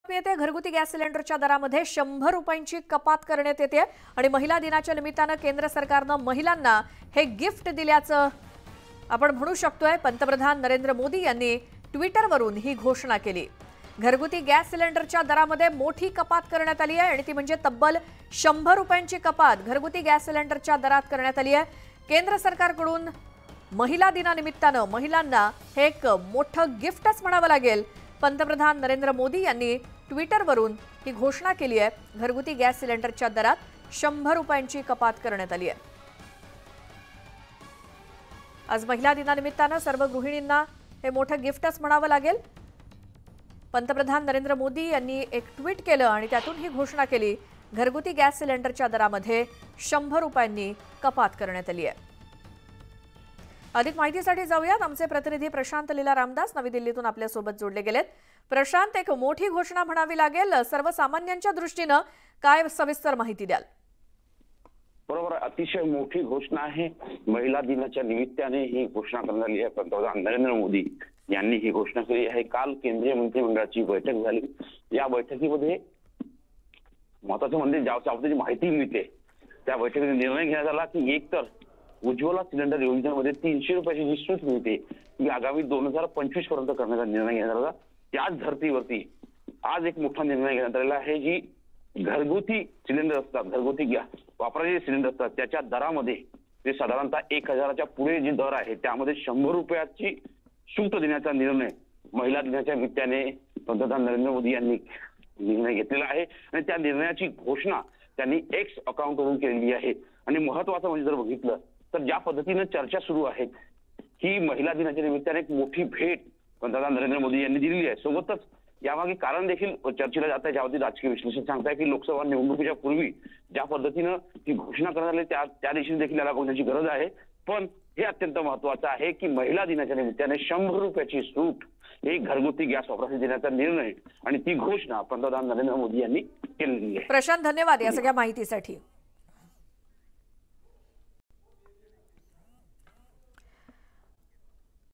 बातमी येते घरगुती गॅस सिलेंडरच्या दरामध्ये 100 रुपयांची कपात करण्यात येते आणि महिला दिनाच्या निमित्तानं केंद्र सरकारनं महिलांना हे गिफ्ट दिल्याचं आपण म्हणू शकतोय। पंतप्रधान नरेंद्र मोदी यांनी ट्विटरवरून ही घोषणा केली। घरगुती गॅस सिलेंडरच्या दरामध्ये मोठी कपात करण्यात आली आहे आणि ती म्हणजे तब्बल 100 रुपयांची कपात घरगुती गॅस सिलेंडरच्या दरात करण्यात आली आहे। केंद्र सरकारकडून महिला दिनानिमित्तानं महिलांना हे एक मोठं गिफ्टच म्हणावं लागेल। पंतप्रधान नरेंद्र मोदी यांनी ट्विटरवरून ही घोषणा केली आहे। घरगुती गॅस सिलेंडरच्या दरात 100 रुपयांची कपात करण्यात आली आहे। आज महिला दिनानिमित्तानं सर्व गृहिणींना हे मोठं गिफ्टच म्हणावं लागेल। पंतप्रधान नरेंद्र मोदी यांनी एक ट्विट केलं आणि त्यातून ही घोषणा केली। घरगुती गॅस सिलेंडरच्या दरामध्ये 100 रुपयांनी कपात करण्यात आली आहे। अधिक माहितीसाठी जाऊयात। आमचे प्रतिनिधी प्रशांत लीला रामदास नवी दिल्लीतून आपल्या सोबत जोडले गेलेत। प्रशांत, एक मोठी घोषणा म्हणावी लागेल, सर्वसामान्यांच्या दृष्टीने काय सविस्तर माहिती द्याल? बरोबर, अतिशय मोठी घोषणा आहे। महिला दिनाच्या निमित्ताने ही घोषणा करण्यात आली आहे। पंतप्रधान नरेंद्र मोदी यांनी ही घोषणा केली आहे। काल केंद्रीय मंत्रिमंडळाची बैठक झाली। या बैठकीमध्ये महत्त्वाचं म्हणजे ज्याची माहिती मिळते त्या बैठकीत निर्णय घेण्यात आला की एकतर उज्ज्वला सिलेंडर योजनेमध्ये 300 रुपयाची जी सूट मिळते ती आगामी 2025 पर्यंत करण्याचा निर्णय घेण्यात आला। त्याच धर्तीवरती आज एक मोठा निर्णय घेण्यात आलेला आहे। जी घरगुती सिलेंडर असतात, घरगुती गॅस वापराचे सिलेंडर असतात, त्याच्या दरामध्ये जे साधारणतः 1000च्या पुढे जे दर आहे त्यामध्ये 100 रुपयाची सूट देण्याचा निर्णय महिला दिनाच्या निमित्ताने पंतप्रधान नरेंद्र मोदी यांनी निर्णय घेतलेला आहे आणि त्या निर्णयाची घोषणा त्यांनी एक्स अकाउंटवरून केलेली आहे। आणि महत्त्वाचं म्हणजे जर बघितलं तर ज्या पद्धतीने चर्चा सुरू आहे ही महिला दिनाच्या निमित्ताने एक मोठी भेट पंतप्रधान नरेंद्र मोदी यांनी दिलेली आहे। सोबतच यामागे कारण देखील चर्चेला जात आहे, ज्यावरती राजकीय विश्लेषक सांगताय की लोकसभा निवडणुकीच्या पूर्वी ज्या पद्धतीनं ही घोषणा करण्यात आली त्या दिशेने देखील याला बघण्याची गरज आहे। पण हे अत्यंत महत्त्वाचं आहे की महिला दिनाच्या निमित्ताने 100 रुपयाची सूट एक घरगुती गॅस वापरासाठी देण्याचा निर्णय आणि ती घोषणा पंतप्रधान नरेंद्र मोदी यांनी केलेली आहे। प्रशांत, धन्यवाद या सगळ्या माहितीसाठी।